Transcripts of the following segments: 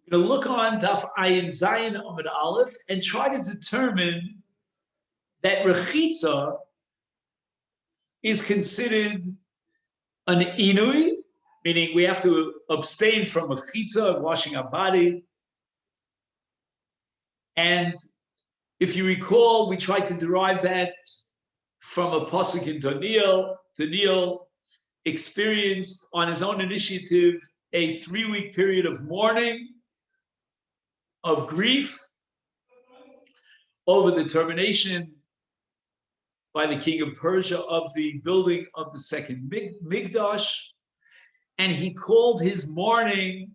We're going to look on Daf Ayin Zayin Amud Aleph and try to determine that Rechitza is considered an Inui, meaning we have to abstain from a Chitza, washing our body. And if you recall, we tried to derive that from a pasuk in Daniel. Daniel experienced on his own initiative a 3-week period of mourning, of grief, over the termination by the king of Persia of the building of the second Mikdash. And he called his mourning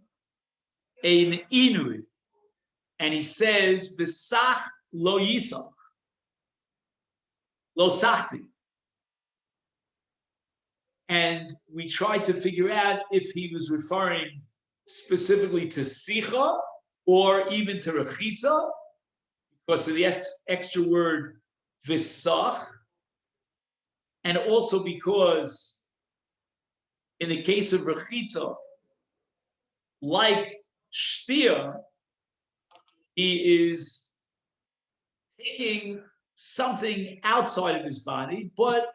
an Inui. And he says, Besach lo yisach, lo sachti. And we tried to figure out if he was referring specifically to Sicha or even to Rechitza, because of the extra word Visach, and also because in the case of Rechitza, like Shtia, he is taking something outside of his body, but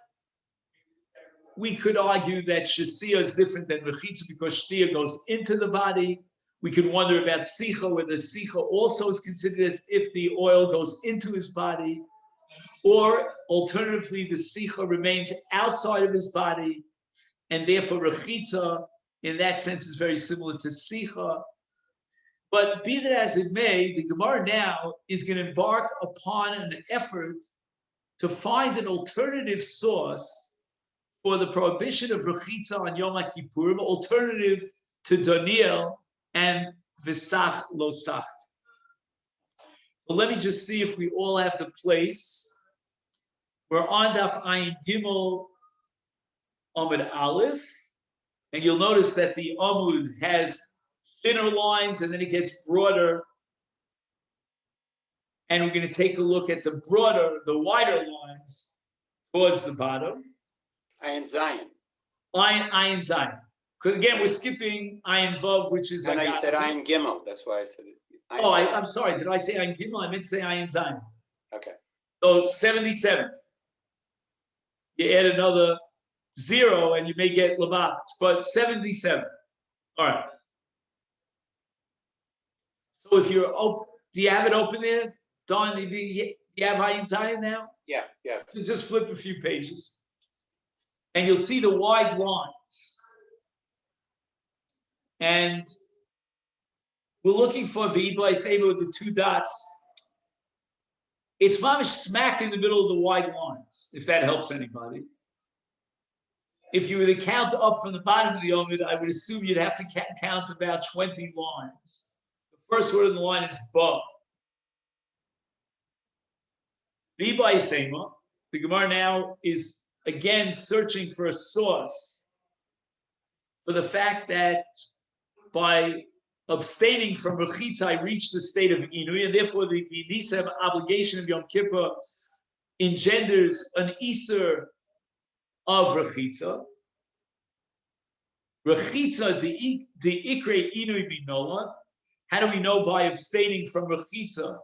we could argue that Shasiya is different than Rechitza because Shtia goes into the body. We could wonder about Sicha, whether Sicha also is considered as if the oil goes into his body, or alternatively, the Sicha remains outside of his body, and therefore Rechitza, in that sense, is very similar to Sicha. But be that as it may, the Gemara now is going to embark upon an effort to find an alternative source for the prohibition of Rechitza on Yom Kippurim, alternative to Daniel and Visach lo Sacht. So let me just see if we all have the place. We're on Daf Ayin Gimel Amud Aleph, and you'll notice that the Amud has thinner lines and then it gets broader. And we're going to take a look at the wider lines towards the bottom. Ayin Zion. Ayin Zion. Because again, we're skipping Ayin Vav, which is... No, you said Ayin Gimel. That's why I said it. I'm sorry. Did I say Ayin Gimel? I meant to say Ayin Zion. Okay. So 77. You add another 0 and you may get Labat, but 77. All right. So if you're open, do you have it open there? Don, do you have Ayin Zion now? Yeah. So just flip a few pages. And you'll see the wide lines. And we're looking for V'ibla Seba with the 2 dots. It's mamish smack in the middle of the wide lines, if that helps anybody. If you were to count up from the bottom of the Omid, I would assume you'd have to count about 20 lines. The first word in the line is Ba. V'ibla Seba. The Gemara now is again searching for a source for the fact that by abstaining from Rechitza, I reached the state of Inui, and therefore the Nisem obligation of Yom Kippur engenders an Iser of Rechitza. Rechitza, the Ikre Inui Binola. How do we know by abstaining from Rechitza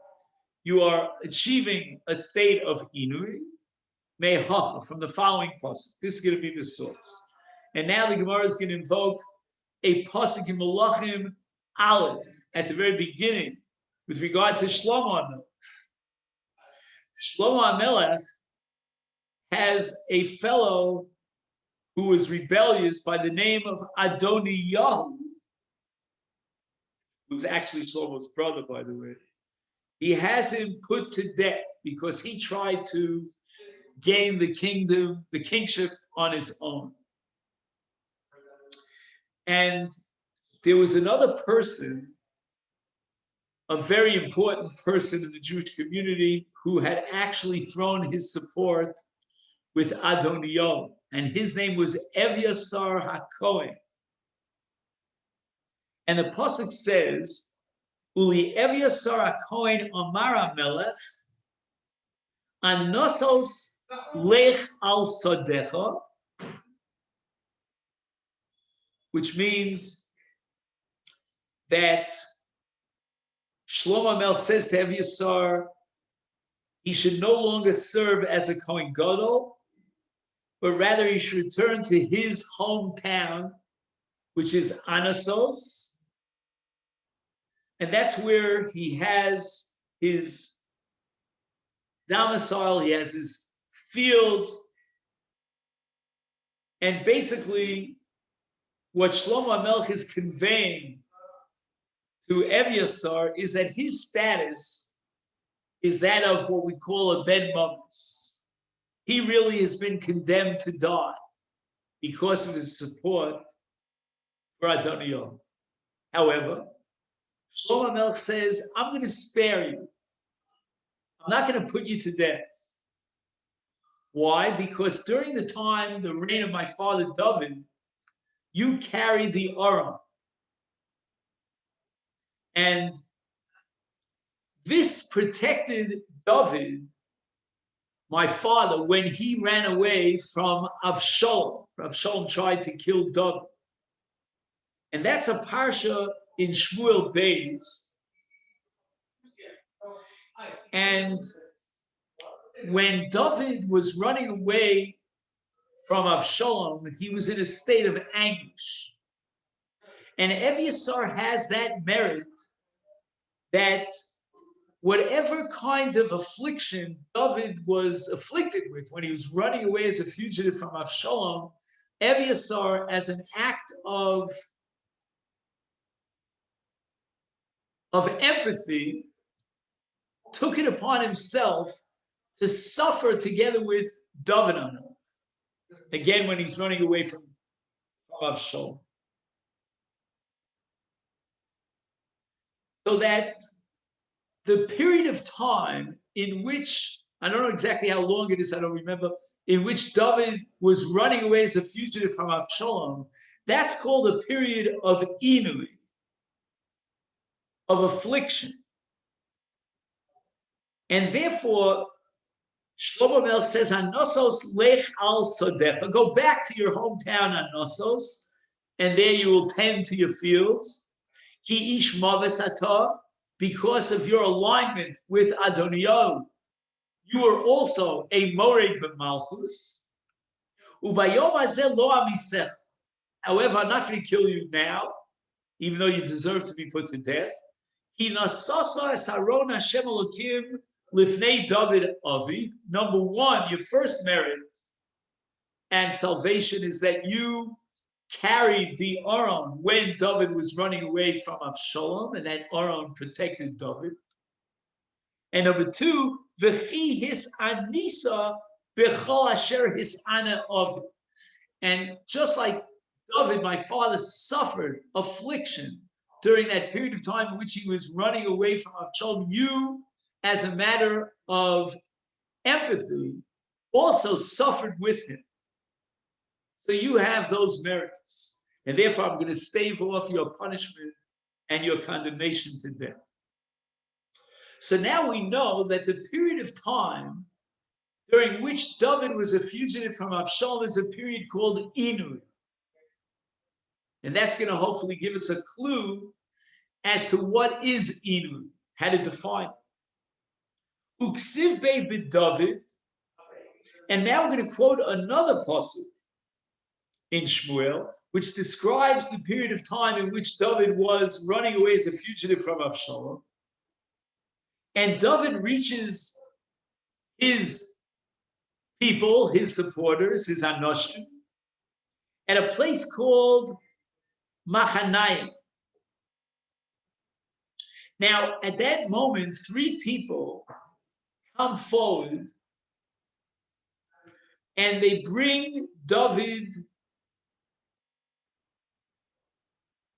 you are achieving a state of Inui? Mehacha, from the following pasuk. This is going to be the source. And now the Gemara is going to invoke a pasuk in Malachim Aleph at the very beginning with regard to Shlomo HaMelech. Shlomo HaMelech has a fellow who was rebellious by the name of Adoniyahu, who's actually Shlomo's brother, by the way. He has him put to death because he tried to gain the kingship on his own. And there was another person, a very important person in the Jewish community, who had actually thrown his support with Adoniyahu, and his name was Evyasar HaKohen. And the pasuk says, Uli Evyasar HaKohen Amar HaMelech, Anosos Lech al Sadecha, which means that Shlomo Melch says to Eviasar, he should no longer serve as a Kohen Gadol, but rather he should return to his hometown, which is Anasos, and that's where he has his domicile, he has his fields, and basically what Shlomo Melch is conveying to Eviasar is that his status is that of what we call a ben mavis. He really has been condemned to die because of his support for Adonijah. However, Shlomo Melch says, I'm going to spare you. I'm not going to put you to death. Why? Because during the time, the reign of my father David, you carried the Aron. And this protected David, my father, when he ran away from Avshalom. Avshalom tried to kill David. And that's a parsha in Shmuel Beis. And when David was running away from Avshalom, he was in a state of anguish. And Eviasar has that merit that whatever kind of affliction David was afflicted with when he was running away as a fugitive from Avshalom, Eviasar, as an act of empathy, took it upon himself to suffer together with David on it. Again, when he's running away from Avshalom. So that the period of time in which, I don't know exactly how long it is, I don't remember, in which David was running away as a fugitive from Avshalom, that's called a period of inui, of affliction. And therefore, Shlomo Melch says, Anosos lech al sodecha, go back to your hometown, Anosos, and there you will tend to your fields. Ki ish maves atah, because of your alignment with Adonijah, you are also a mored b'malchus. Ubayom hazeh lo amisech. However, I'm not going to kill you now, even though you deserve to be put to death. Ki nasasa es Aron Hashem Elokim lifnei David avi. Number one, your first merit and salvation is that you carried the Aron when David was running away from Avshalom, and that Aron protected David. And number two, v'chi his anisa b'chol asher his ana of. And just like David, my father, suffered affliction during that period of time in which he was running away from Avshalom, you, as a matter of empathy, also suffered with him. So you have those merits. And therefore, I'm going to stave off your punishment and your condemnation to death. So now we know that the period of time during which David was a fugitive from Avshalom is a period called Inui. And that's going to hopefully give us a clue as to what is Inui, how to define it. Uksiv be b'David. And now we're going to quote another pasuk in Shmuel, which describes the period of time in which David was running away as a fugitive from Avshalom. And David reaches his people, his supporters, his anoshim, at a place called Machanayim. Now, at that moment, three people come forward and they bring David,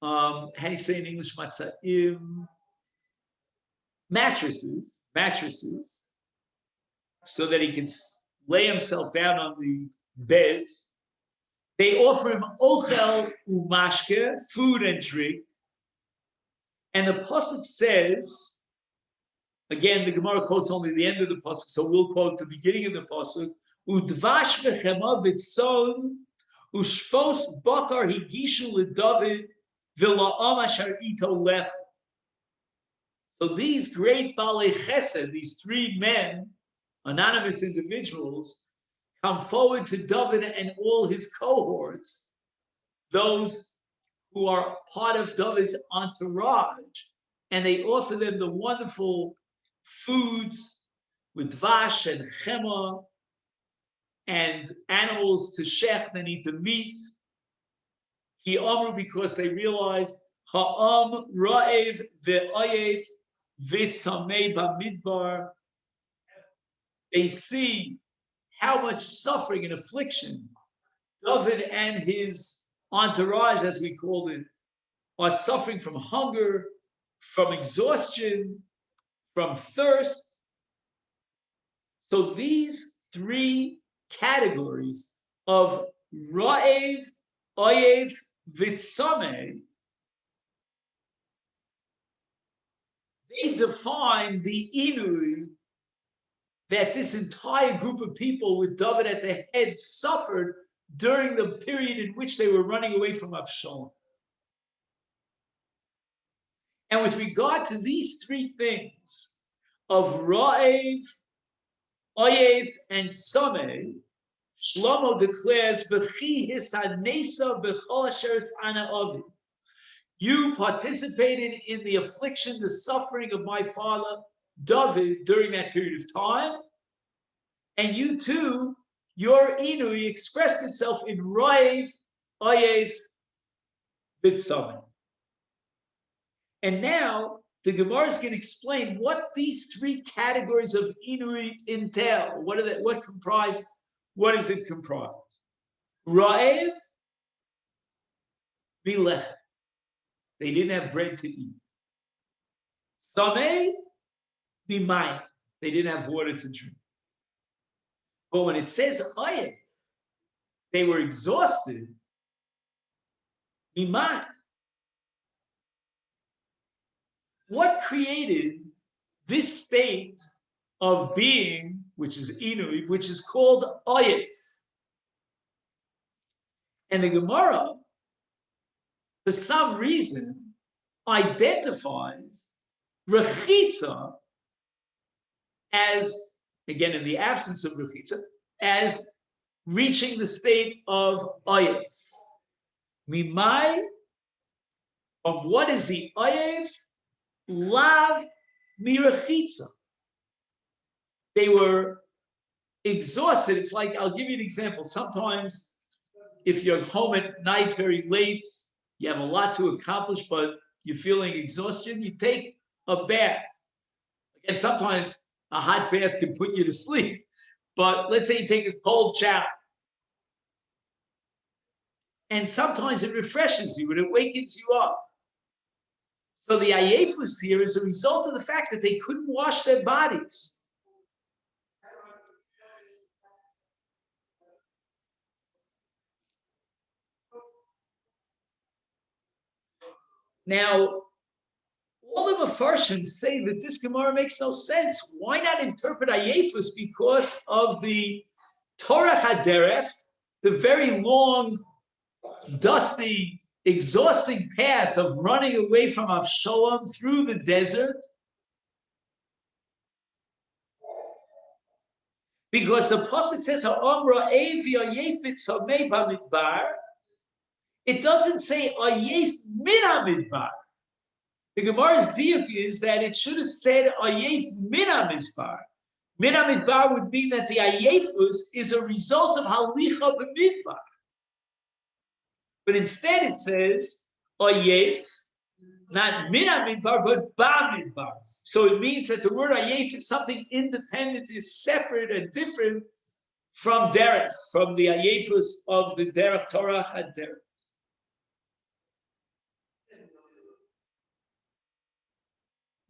how do you say in English, matza'im? Mattresses, so that he can lay himself down on the beds. They offer him ochel umashke, food and drink. And the pasuk says, again, the Gemara quotes only the end of the pasuk, so we'll quote the beginning of the pasuk. Udvash v'chema v'tzon ushfos bakar higishu leDavid v'la'am asher ito lech. So these great Balei Chesed, these three men, anonymous individuals, come forward to David and all his cohorts, those who are part of David's entourage, and they offer them the wonderful foods with dvash and chema and animals to shech, they need to meat. He amru, because they realized ha'am ra'ev ve'ayev v'tzamei b'midbar. They see how much suffering and affliction David and his entourage, as we called it, are suffering from hunger, from exhaustion, from thirst. So these three categories of Ra'ev, Oyev, Vitzame, they define the Inui that this entire group of people with David at the head suffered during the period in which they were running away from Avshalom. And with regard to these three things of Ra'ev, Oyev, and Sameh, Shlomo declares, "B'chi hisanesa b'chol asheres ana avi." You participated in the affliction, the suffering of my father David during that period of time, and you too, your inui expressed itself in Ra'ev, Oyev, B'tzameh. And now the Gemara is going to explain what these three categories of inui entail. What are they? What comprise? What does it comprise? Ra'ev, milech. They didn't have bread to eat. Sameh, bimayim. They didn't have water to drink. But when it says Oyev, they were exhausted. Bimayim. What created this state of being, which is Inui, which is called Oyev? And the Gemara, for some reason, identifies Rechitza as, again, in the absence of Rechitza, as reaching the state of Oyev. Mimai, of what is the Oyev? Lav mirachitza. They were exhausted. It's like, I'll give you an example. Sometimes if you're home at night very late, you have a lot to accomplish, but you're feeling exhaustion, you take a bath. And sometimes a hot bath can put you to sleep. But let's say you take a cold shower. And sometimes it refreshes you and it wakens you up. So the ayefus here is a result of the fact that they couldn't wash their bodies. Now, all the Mefarshim say that this Gemara makes no sense. Why not interpret ayefus? Because of the Torah Haderech, the very long, dusty, exhausting path of running away from Avshalom through the desert, because the pasuk says "Ha'amra Evi Ayefit Samei Bamidbar." It doesn't say Ayef Min Hamidbar. The Gemara's diuk is that it should have said Ayef Min Hamidbar. Min Hamidbar would mean that the Ayefus is a result of Halicha B'Midbar. But instead it says Ayef, not Min Hamidbar, but Ba'midbar. So it means that the word Ayef is something independent, is separate and different from Derech, from the Ayefus of the Derech Torah HaDerech.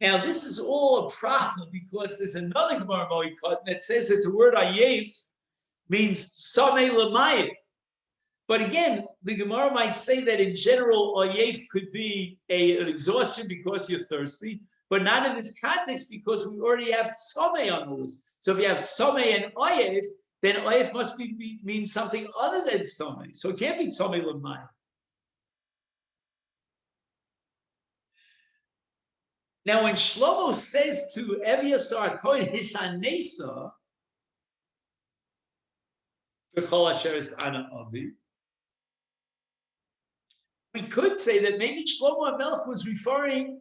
Now this is all a problem because there's another Gemara Moed that says that the word Ayef means Samei L'mayim. But again, the Gemara might say that in general, Ayef could be an exhaustion because you're thirsty, but not in this context because we already have Tzomei on the list. So if you have Tzomei and Ayef, then Ayef must mean something other than Tzomei. So it can't be Tzomei L'mayim. Now, when Shlomo says to Eviasar HaKohen, Hisanesa, B'chol asher es ana avi, we could say that maybe Shlomo HaMelech was referring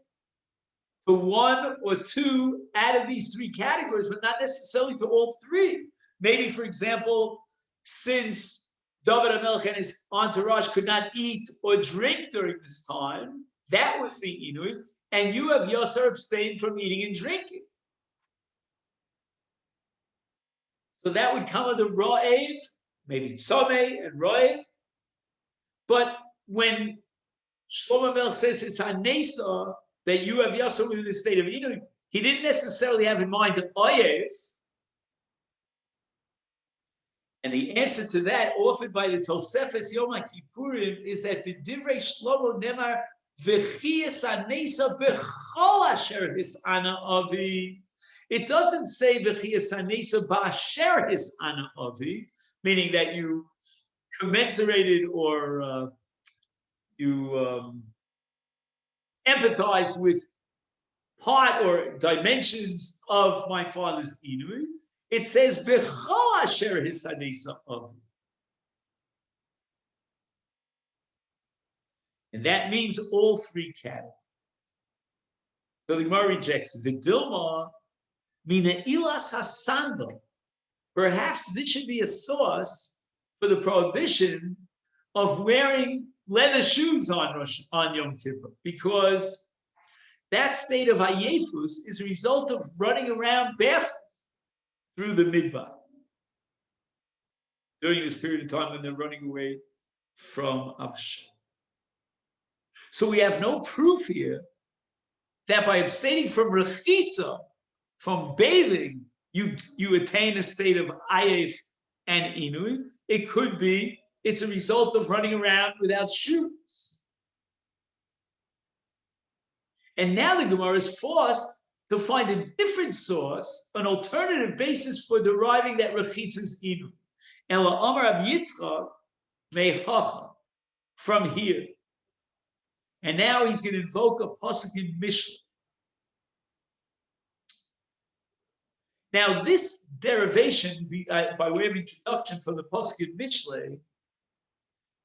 to one or two out of these three categories, but not necessarily to all three. Maybe, for example, since David HaMelech and his entourage could not eat or drink during this time, that was the Inui, and you have Yasser abstained from eating and drinking. So that would come under Ra'ev, maybe Tzomeh and Ra'ev. But when Shlomo HaMelech says it's Hanesa, that you have Yasser within the state of Inui, he didn't necessarily have in mind the Oyev. And the answer to that, offered by the Tosefes Yoma Kippurim, is that the Divrei Shlomo Nemar V'chiyas Hanesa B'chol Asher His Ana Avi. It doesn't say V'chiyas Hanesa B'asher His Ana Avi, meaning that you commensurated or you empathize with part or dimensions of my father's Inui. It says B'chol Asher His Hanesa Avi. And that means all three categories. So the Gemara rejects the Dilma, mina ilas hasandal. Perhaps this should be a source for the prohibition of wearing leather shoes on Yom Kippur, because that state of ayefus is a result of running around barefoot through the midbar during this period of time when they're running away from Avsham. So we have no proof here that by abstaining from rechitza, from bathing, you attain a state of ayef and inui. It could be it's a result of running around without shoes. And now the Gemara is forced to find a different source, an alternative basis for deriving that rechitza is inui. Ela Amar Rab Yitzchak mechacha, from here. And now he's going to invoke a pasuk in Mishnah. Now, this derivation, by way of introduction from the pasuk in Mishlei,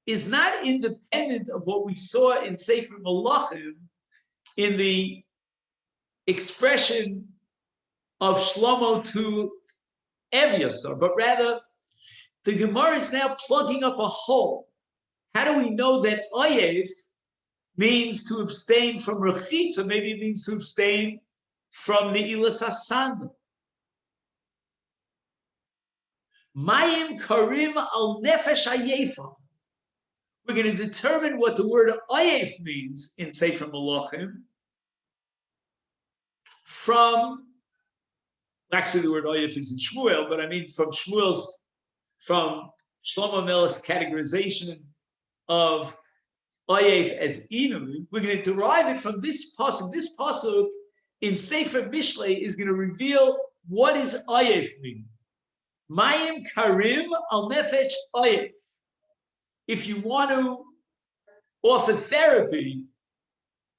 is not independent of what we saw in Sefer Malachim in the expression of Shlomo to Eviasar, but rather the Gemara is now plugging up a hole. How do we know that Oyev means to abstain from rechitza? Maybe it means to abstain from the ilas hasandal. Mayim karim al nefesh ayefa. We're going to determine what the word ayef means in Sefer Malachim from, actually the word ayef is in Shmuel, but I mean from Shlomo Melech's categorization of ayef as inui. We're going to derive it from this pasuk. This pasuk in Sefer Mishlei is going to reveal what is ayef mean. Mayim karim al nefesh ayef. If you want to offer therapy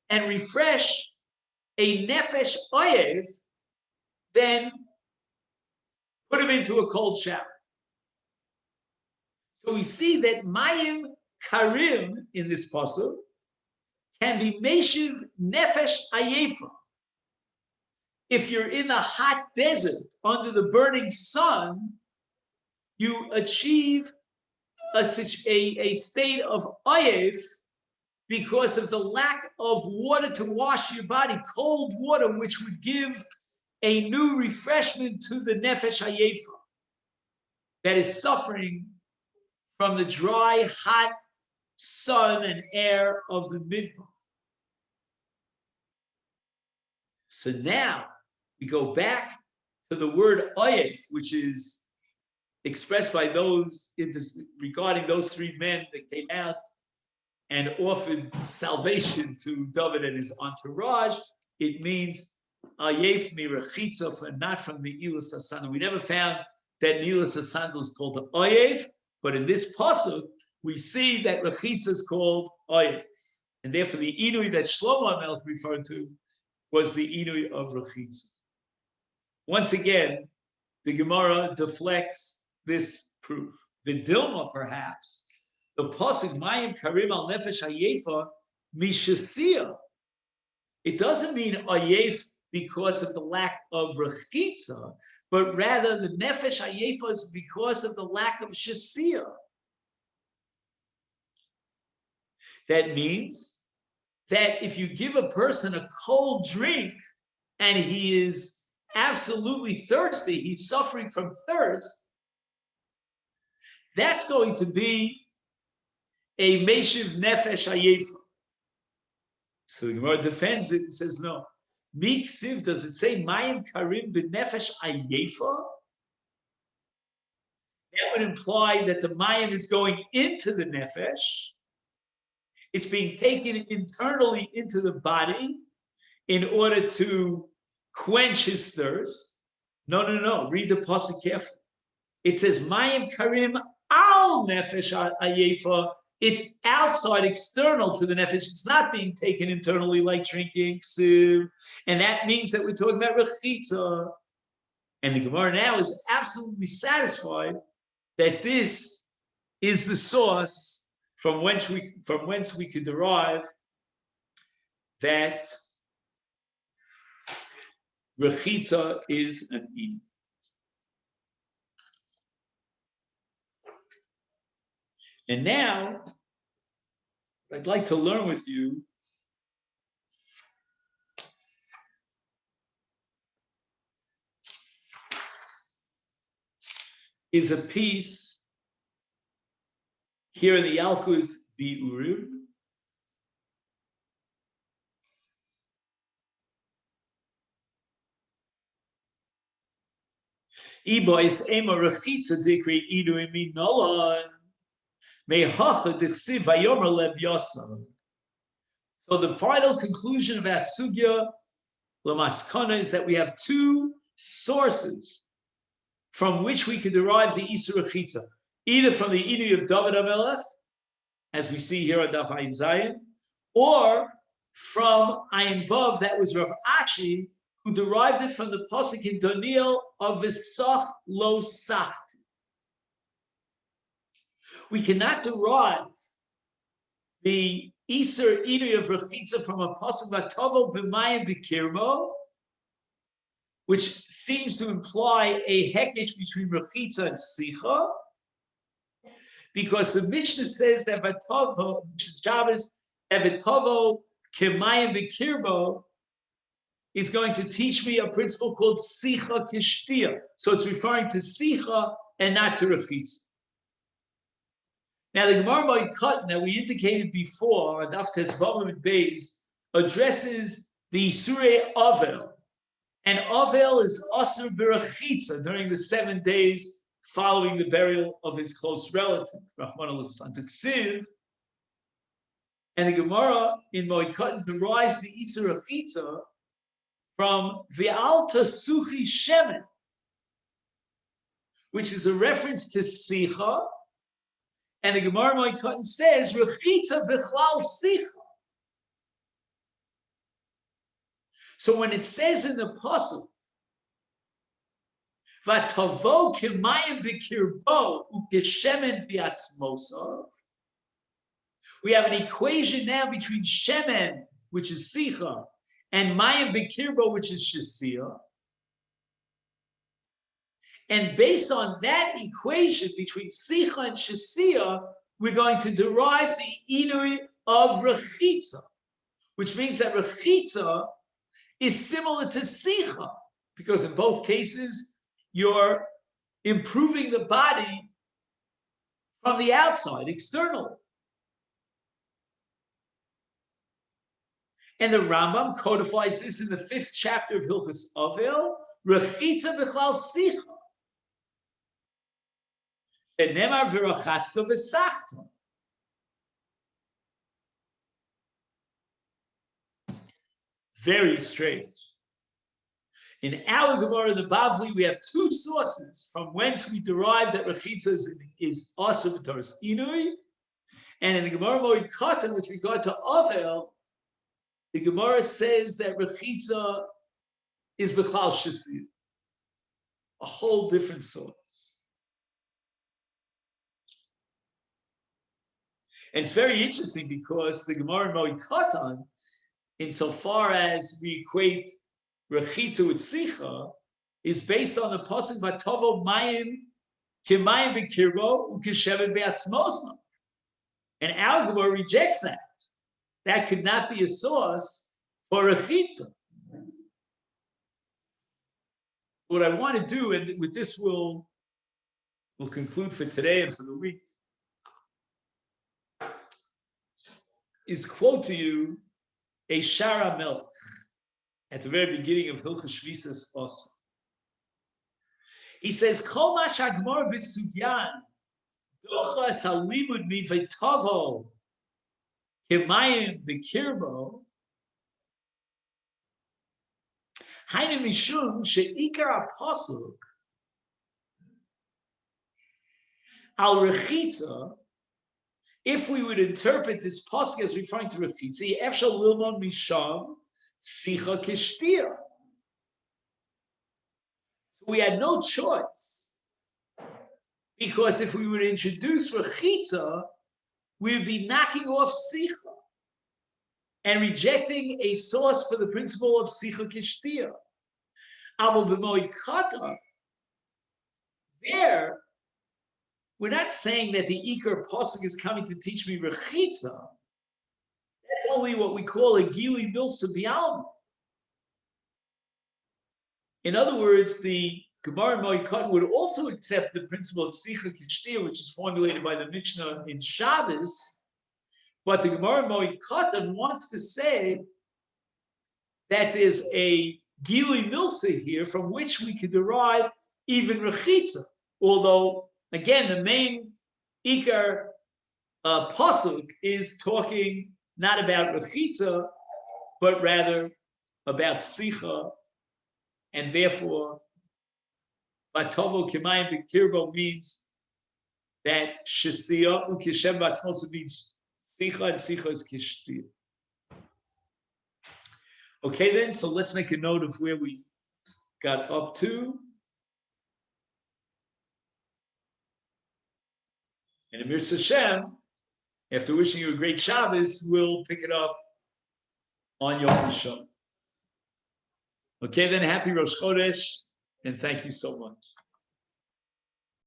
and refresh a nefesh ayef, then put him into a cold shower. So we see that mayim karim in this pasuk can be meshiv nefesh ayefa. If you're in the hot desert under the burning sun, you achieve a state of ayef because of the lack of water to wash your body, cold water, which would give a new refreshment to the nefesh hayefa that is suffering from the dry, hot sun and air of the midbar. So now we go back to the word ayef, which is expressed by those regarding those three men that came out and offered salvation to David and his entourage. It means ayef mi rechitza, and not from the ilas hasandal. We never found that ilas hasandal is called ayef, but in this pasuk we see that rechitza is called ayef, and therefore the inui that Shlomo HaMelech referred to was the inui of rechitza. Once again, the Gemara deflects this proof. The Dilma, perhaps, the pasuk Mayim Karim al Nefesh Hayefa Mishasiyah. It doesn't mean Ayef because of the lack of rechitza, but rather the Nefesh Hayefa is because of the lack of Shasiyah. That means that if you give a person a cold drink and he is absolutely thirsty, he's suffering from thirst, that's going to be a Meshiv Nefesh Hayefa. So the Gemara defends it and says, no. Miksiv, does it say Mayim Karim B'Nefesh Hayefa? That would imply that the Mayim is going into the Nefesh. It's being taken internally into the body in order to quench his thirst. No. Read the pasuk carefully. It says Mayim Karim al Nefesh Hayefa. It's outside, external to the nefesh. It's not being taken internally like drinking, siv. And that means that we're talking about rechitza. And the Gemara now is absolutely satisfied that this is the source from whence we could derive that rechitza is an eden. And now, I'd like to learn with you is a piece here in the Yalkut Bi'urim. Ibo is ema rechitza dikri idu imi nolan. So the final conclusion of our sugya lamaskana is that we have two sources from which we can derive the Isur Rechitza, either from the Inu of David HaMelech, as we see here on Daf Ayin Zayin, or from Ayin Vav, that was Rav Ashi, who derived it from the pasuk in Daniel of V'sach lo sach. We cannot derive the Isur Inu of Rechitza from a pasuk V'tavo b'mayim b'kirbo, which seems to imply a hekesh between Rechitza and Sicha, because the Mishnah says that V'tavo, Shabbos, that V'tavo k'mayim b'kirbo is going to teach me a principle called Sicha Kishtia. So it's referring to Sicha and not to Rechitza. Now, the Gemara Moed that we indicated before, Daf Tezvav and Beis, addresses the Surei Avel. And Avel is Asur B'Rechitza during the 7 days following the burial of his close relative, Rahman al-Siv. And the Gemara in Moed derives the Isur Rechitza from V'alta Suchi Shemen, which is a reference to Sicha. And the Gemara Moed says, Rechitza b'chlal sicha. So when it says in the pasuk, V'tavo k'mayim b'kirbo u'k'shemen b'atzmosav, we have an equation now between shemen, which is sicha, and mayim b'kirbo, which is shasiyah. And based on that equation between Sicha and Shasiyah, we're going to derive the Inui of Rechitza, which means that Rechitza is similar to Sicha, because in both cases, you're improving the body from the outside, externally. And the Rambam codifies this in the 5th chapter of Hilchos Avel, Rechitza b'chlal Sicha. Very strange. In our Gemara, the Bavli, we have two sources from whence we derive that Rechitza is also B'Toras Inui, and in the Gemara Moed Katan, with regard to Avel, the Gemara says that Rechitza is B'chlal Shasir, a whole different source. And it's very interesting because the Gemara in Moed Katan, insofar as we equate Rechitza with Sicha, is based on the pasuk Vatovo Mayim Kimayim B'Kirbo Ukeshevet Be'atzmosa. And our Gemara rejects that. That could not be a source for Rechitza. What I want to do, and with this we'll conclude for today and for the week, is quote to you a Shara Melech at the very beginning of Hilchos Shvisas also. He says, Kol ma shagmar b'sugyan dochas halimud mi v'tavo kemayim b'kirbo hainu mishum she'ikar ha'pasuk al rechitza. If we would interpret this pasuk as referring to rechitza, efshal lilmon misham sicha kishtir. We had no choice, because if we would introduce rechitza, we would be knocking off sicha and rejecting a source for the principle of sicha kishtir. Amo b'moed katan, there, we're not saying that the Iker pasuk is coming to teach me rechitza. That's only what we call a gili milsa b'alma. In other words, the Gemara in Moed Katan would also accept the principle of Sicha Kishtir, which is formulated by the Mishnah in Shabbos, but the Gemara in Moed Katan wants to say that there's a Gili Milsa here from which we could derive even Rechitza, although, again, the main Ikar Pasuk is talking not about Rechitza, but rather about Sicha. And therefore, Batovo Kemayim B'Kirbo means that Shesiya Ukeshem Batzmosa means Sicha, and Sicha is Kishtir. Okay, then, so let's make a note of where we got up to. And Amir Hashem, after wishing you a great Shabbos, we'll pick it up on Yom Rishon. Okay, then, happy Rosh Chodesh, and thank you so much.